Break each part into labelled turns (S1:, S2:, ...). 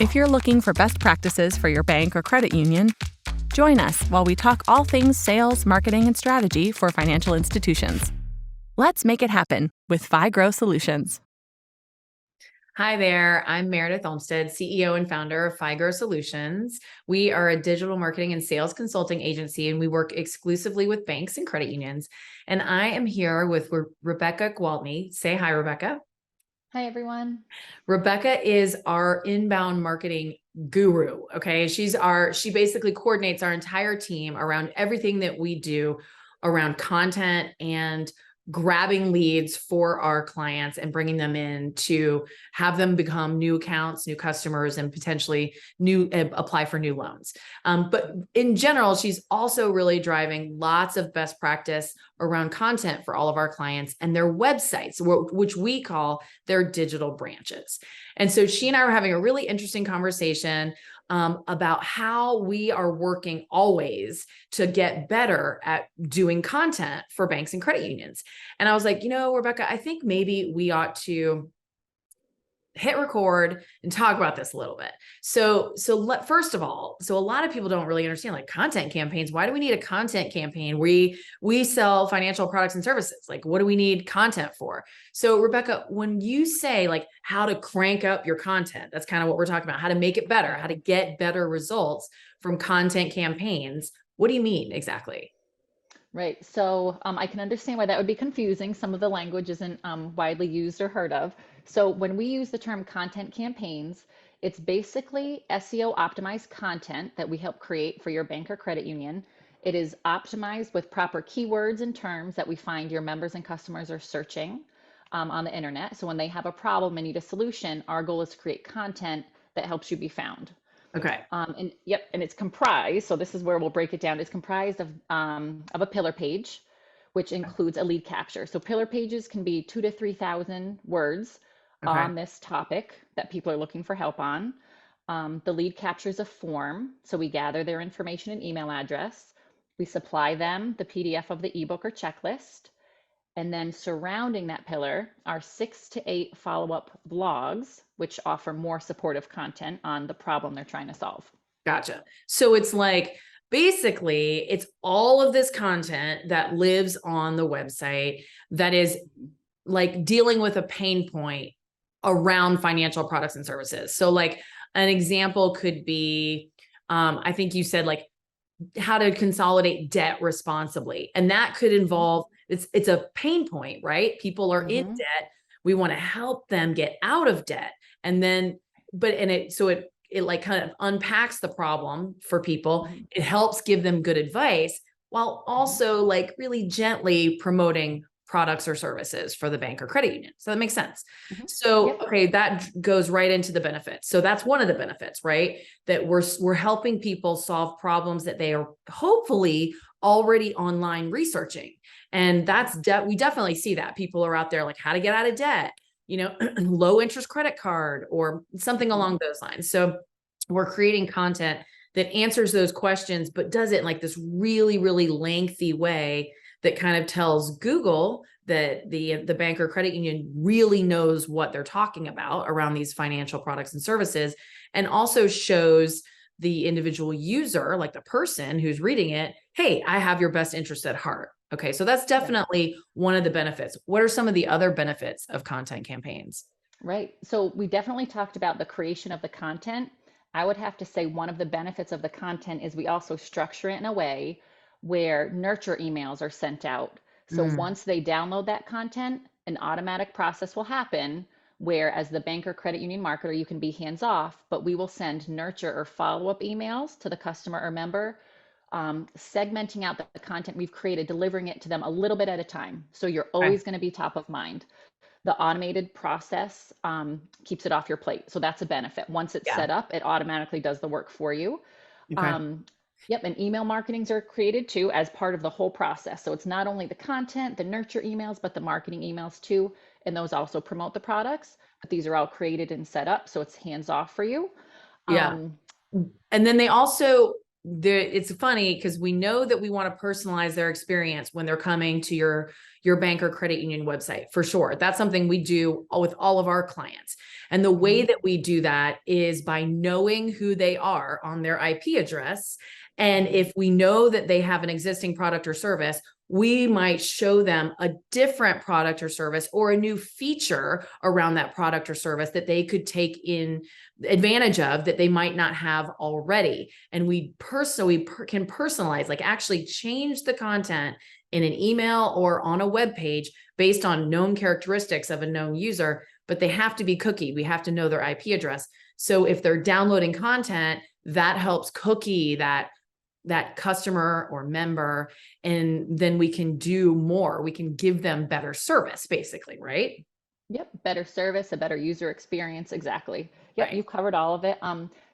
S1: If you're looking for best practices for your bank or credit union, join us while we talk all things sales, marketing, and strategy for financial institutions. Let's make it happen with FiGrow Solutions.
S2: Hi there, I'm Meredith Olmstead, CEO and founder of FiGrow Solutions. We are a digital marketing and sales consulting agency, and we work exclusively with banks and credit unions. And I am here with Rebecca Gwaltney. Say hi, Rebecca.
S3: Hi, everyone.
S2: Rebecca is our inbound marketing guru. Okay. She basically coordinates our entire team around everything that we do around content and grabbing leads for our clients and bringing them in to have them become new accounts, new customers, and potentially apply for new loans. But in general, she's also really driving lots of best practice around content for all of our clients and their websites, which we call their digital branches. And so she and I were having a really interesting conversation about how we are working always to get better at doing content for banks and credit unions. And I was like, Rebecca, I think maybe we ought to hit record and talk about this a little bit. First of all, a lot of people don't really understand like content campaigns. Why do we need a content campaign? We sell financial products and services. Like, what do we need content for? So Rebecca, when you say like how to crank up your content, that's kind of what we're talking about, how to make it better, how to get better results from content campaigns. What do you mean exactly?
S3: Right. So I can understand why that would be confusing. Some of the language isn't widely used or heard of. So when we use the term content campaigns, it's basically SEO optimized content that we help create for your bank or credit union. It is optimized with proper keywords and terms that we find your members and customers are searching on the internet. So when they have a problem and need a solution, our goal is to create content that helps you be found.
S2: Okay.
S3: And it's comprised, so this is where we'll break it down. It's comprised of a pillar page, which includes a lead capture. So pillar pages can be 2,000 to 3,000 words on this topic that people are looking for help on. The lead capture is a form, so we gather their information and email address. We supply them the PDF of the ebook or checklist. And then surrounding that pillar are 6 to 8 follow-up blogs, which offer more supportive content on the problem they're trying to solve.
S2: Gotcha. So it's like, basically, it's all of this content that lives on the website that is like dealing with a pain point around financial products and services. So like an example could be, I think you said like how to consolidate debt responsibly. And that could involve, it's a pain point, right? People are in debt. We want to help them get out of debt. And then, it like kind of unpacks the problem for people. It helps give them good advice while also like really gently promoting products or services for the bank or credit union. So that makes sense. So, okay, that goes right into the benefits. So that's one of the benefits, right? That we're helping people solve problems that they are hopefully already online researching. And we definitely see that people are out there like how to get out of debt, low interest credit card or something along those lines. So we're creating content that answers those questions, but does it in like this really, really lengthy way that kind of tells Google that the bank or credit union really knows what they're talking about around these financial products and services, and also shows the individual user, like the person who's reading it, hey, I have your best interest at heart. Okay, so that's definitely one of the benefits. What are some of the other benefits of content campaigns?
S3: Right. So we definitely talked about the creation of the content. I would have to say one of the benefits of the content is we also structure it in a way where nurture emails are sent out. So once they download that content, an automatic process will happen where as the bank or credit union marketer, you can be hands off, but we will send nurture or follow-up emails to the customer or member, segmenting out the content we've created, delivering it to them a little bit at a time. So you're always going to be top of mind. The automated process keeps it off your plate. So that's a benefit. Once it's set up, it automatically does the work for you. Yep, and email marketings are created too as part of the whole process. So it's not only the content, the nurture emails, but the marketing emails too. And those also promote the products, but these are all created and set up. So it's hands off for you.
S2: And then they also it's funny because we know that we want to personalize their experience when they're coming to your bank or credit union website, for sure. That's something we do with all of our clients. And the way that we do that is by knowing who they are on their IP address. And if we know that they have an existing product or service, we might show them a different product or service or a new feature around that product or service that they could take in advantage of that they might not have already. And we can personalize, like actually change the content in an email or on a web page based on known characteristics of a known user, but they have to be cookie. We have to know their IP address. So if they're downloading content, that helps cookie that customer or member, and then we can do more. We can give them better service, basically, right?
S3: Yep, better service, a better user experience. Exactly. Yep,
S2: Right.
S3: you've covered all of it.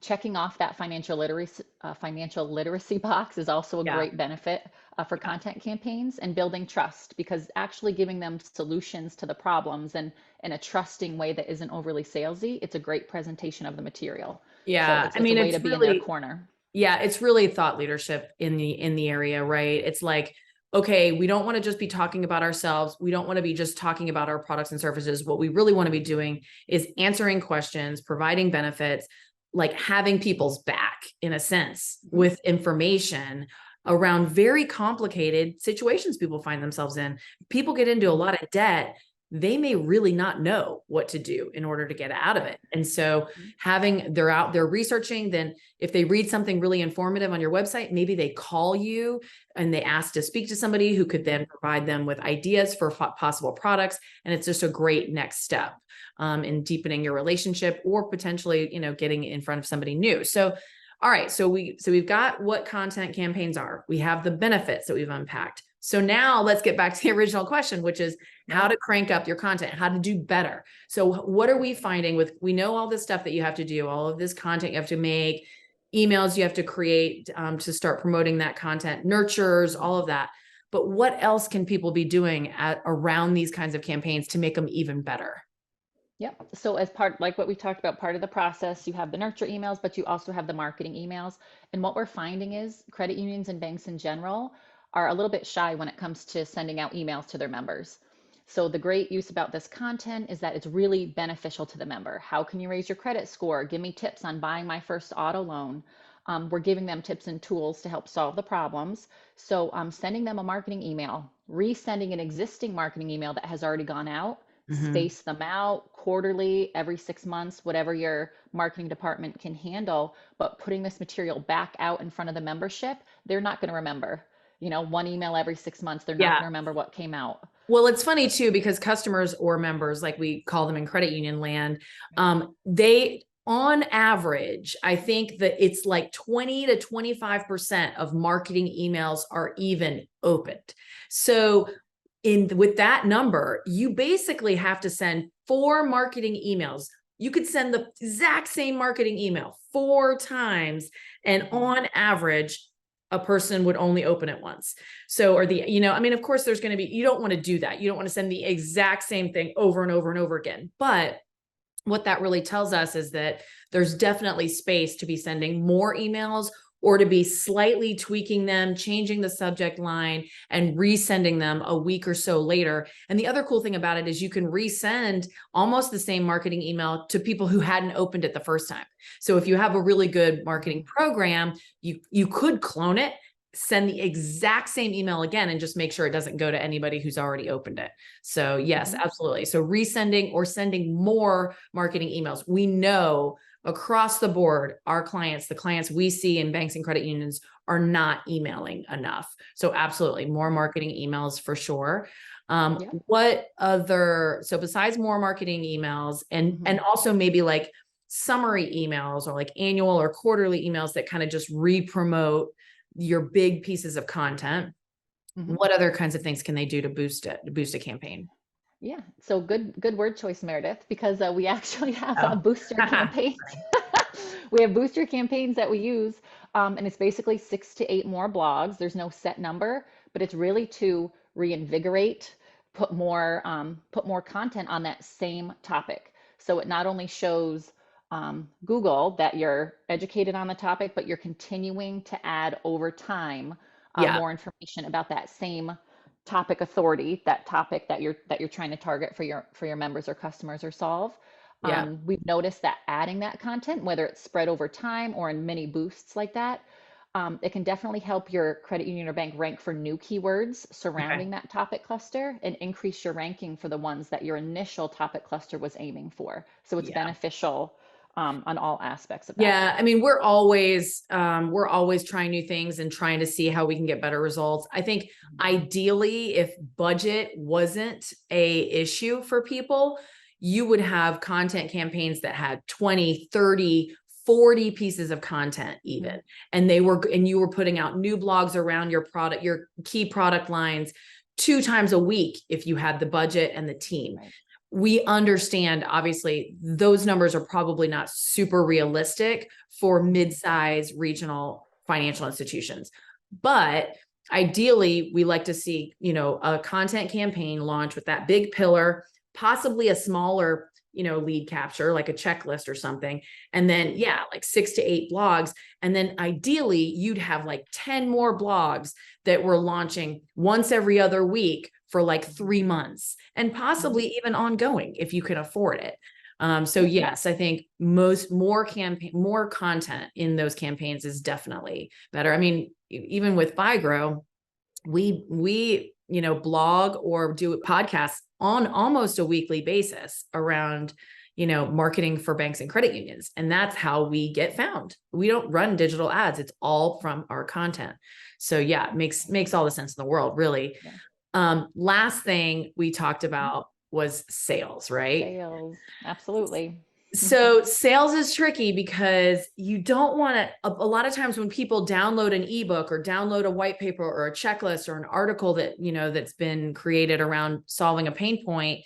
S3: Checking off that financial literacy box is also a
S2: Yeah.
S3: great benefit for
S2: Yeah.
S3: content campaigns and building trust, because actually giving them solutions to the problems and in a trusting way that isn't overly salesy, it's a great presentation of the material. So
S2: Yeah. I
S3: it's a
S2: mean,
S3: way to
S2: it's
S3: be in their
S2: really,
S3: corner.
S2: yeah, it's really thought leadership in the area, right? It's like, okay, we don't want to just be talking about ourselves. We don't want to be just talking about our products and services. What we really want to be doing is answering questions, providing benefits, like having people's back in a sense with information around very complicated situations people find themselves in. People get into a lot of debt. They may really not know what to do in order to get out of it. And so they're out there researching, then if they read something really informative on your website, maybe they call you and they ask to speak to somebody who could then provide them with ideas for possible products. And it's just a great next step in deepening your relationship or potentially, getting in front of somebody new. So, all right. So we've got what content campaigns are. We have the benefits that we've unpacked. So now let's get back to the original question, which is how to crank up your content, how to do better. So what are we finding we know all this stuff that you have to do, all of this content you have to make, emails you have to create to start promoting that content, nurtures, all of that. But what else can people be doing around these kinds of campaigns to make them even better?
S3: Yep. So as part, like what we talked about, part of the process, you have the nurture emails, but you also have the marketing emails. And what we're finding is credit unions and banks in general are a little bit shy when it comes to sending out emails to their members. So the great use about this content is that it's really beneficial to the member. How can you raise your credit score? Give me tips on buying my first auto loan. We're giving them tips and tools to help solve the problems. So sending them a marketing email, resending an existing marketing email that has already gone out,
S2: Mm-hmm.
S3: space them out quarterly, every 6 months, whatever your marketing department can handle, but putting this material back out in front of the membership, they're not going to remember. One email every 6 months, they're not
S2: Yeah.
S3: going to remember what came out.
S2: Well, it's funny too, because customers or members, like we call them in credit union land, they, on average, I think that it's like 20 to 25% of marketing emails are even opened. So with that number, you basically have to send 4 marketing emails. You could send the exact same marketing email 4 times, and on average, a person would only open it once. So, of course, there's going to be, you don't want to do that. You don't want to send the exact same thing over and over and over again. But what that really tells us is that there's definitely space to be sending more emails or to be slightly tweaking them, changing the subject line and resending them a week or so later. And the other cool thing about it is you can resend almost the same marketing email to people who hadn't opened it the first time. So if you have a really good marketing program, you could clone it, send the exact same email again, and just make sure it doesn't go to anybody who's already opened it. So yes, absolutely. So resending or sending more marketing emails. We know across the board, the clients we see in banks and credit unions are not emailing enough. So absolutely more marketing emails for sure.
S3: Yeah.
S2: So besides more marketing emails and also maybe like summary emails or like annual or quarterly emails that kind of just re-promote your big pieces of content, what other kinds of things can they do to boost a campaign?
S3: Yeah. So good word choice, Meredith, because we actually have a
S2: Oh.
S3: booster campaign. We have booster campaigns that we use, and it's basically 6 to 8 more blogs. There's no set number, but it's really to reinvigorate, put more content on that same topic. So it not only shows Google that you're educated on the topic, but you're continuing to add over time
S2: Yeah.
S3: more information about that same topic authority, that topic that you're trying to target for your members or customers or solve.
S2: Yeah.
S3: We've noticed that adding that content, whether it's spread over time or in mini boosts like that, it can definitely help your credit union or bank rank for new keywords
S2: Okay.
S3: surrounding that topic cluster and increase your ranking for the ones that your initial topic cluster was aiming for. So it's
S2: Yeah.
S3: beneficial on all aspects of that.
S2: Yeah, I mean, we're always trying new things and trying to see how we can get better results. I think ideally, if budget wasn't a issue for people, you would have content campaigns that had 20, 30, 40 pieces of content even. And you were putting out new blogs around your product, your key product lines 2 times a week if you had the budget and the team.
S3: Right.
S2: We understand, obviously, those numbers are probably not super realistic for mid-size regional financial institutions. But ideally, we like to see, a content campaign launch with that big pillar, possibly a smaller, lead capture, like a checklist or something. And then, like 6 to 8 blogs. And then ideally, you'd have like 10 more blogs that we're launching once every other week for like 3 months, and possibly even ongoing if you can afford it. So yes, I think more content in those campaigns is definitely better. I mean, even with FiGrow, we blog or do podcasts on almost a weekly basis around marketing for banks and credit unions, and that's how we get found. We don't run digital ads; it's all from our content. So yeah, it makes all the sense in the world, really.
S3: Yeah.
S2: Last thing we talked about was sales, right?
S3: Sales, absolutely.
S2: So sales is tricky because you don't want to, a lot of times when people download an ebook or download a white paper or a checklist or an article that, that's been created around solving a pain point,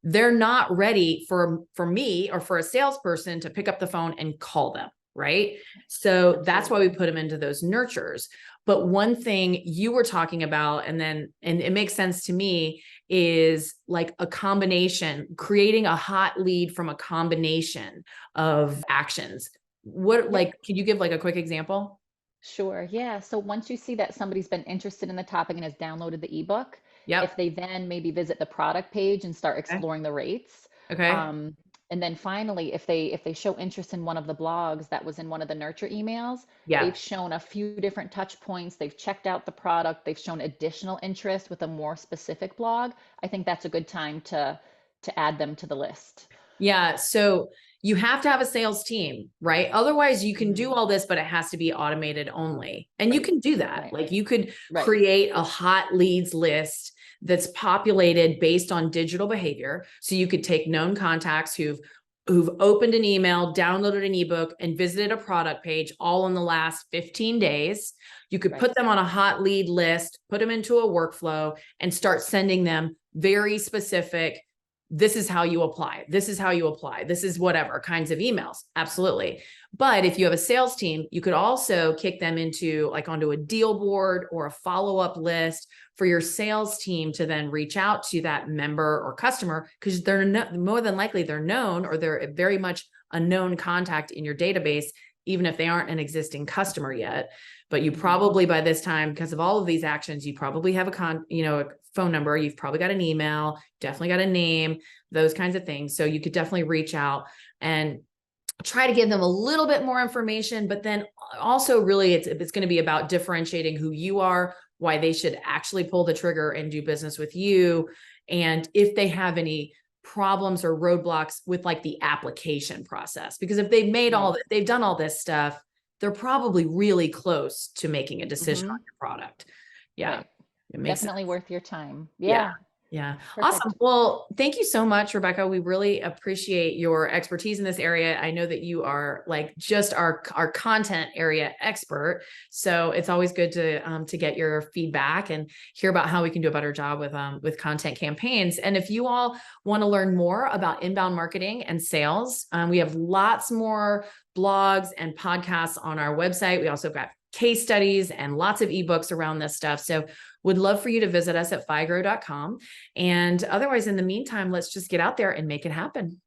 S2: they're not ready for me or for a salesperson to pick up the phone and call them, right? So that's why we put them into those nurtures. But one thing you were talking about, and it makes sense to me, is like a combination, creating a hot lead from a combination of actions. Can you give like a quick example?
S3: Sure. Yeah. So once you see that somebody's been interested in the topic and has downloaded the ebook,
S2: Yep.
S3: if they then maybe visit the product page and start exploring the rates,
S2: Okay.
S3: and then finally, if they show interest in one of the blogs that was in one of the nurture emails,
S2: Yeah.
S3: they've shown a few different touch points, they've checked out the product, they've shown additional interest with a more specific blog, I think that's a good time to add them to the list.
S2: Yeah. So you have to have a sales team, right? Otherwise, you can do all this, but it has to be automated only. And you can do that.
S3: Right.
S2: Like you could
S3: Right.
S2: create a hot leads list that's populated based on digital behavior. So you could take known contacts who've opened an email, downloaded an ebook, and visited a product page all in the last 15 days. You could put them on a hot lead list, put them into a workflow, and start sending them very specific, this is how you apply. This is how you apply. This is whatever kinds of emails. Absolutely. But if you have a sales team, you could also kick them onto a deal board or a follow-up list for your sales team to then reach out to that member or customer, because they're more than likely they're known, or they're very much a known contact in your database, even if they aren't an existing customer yet. But you probably, by this time, because of all of these actions, you probably have a phone number, you've probably got an email, definitely got a name, those kinds of things. So you could definitely reach out and try to give them a little bit more information, but then also really it's going to be about differentiating who you are, why they should actually pull the trigger and do business with you. And if they have any problems or roadblocks with like the application process, because if they've done all this stuff, they're probably really close to making a decision on your product. Yeah.
S3: Right.
S2: It makes
S3: Definitely
S2: sense.
S3: worth your time.
S2: Yeah.
S3: Perfect.
S2: Awesome. Well, thank you so much, Rebecca. We really appreciate your expertise in this area. I know that you are like just our content area expert. So it's always good to get your feedback and hear about how we can do a better job with content campaigns. And if you all want to learn more about inbound marketing and sales, we have lots more blogs and podcasts on our website. We also got case studies and lots of ebooks around this stuff. So would love for you to visit us at figrow.com. And otherwise, in the meantime, let's just get out there and make it happen.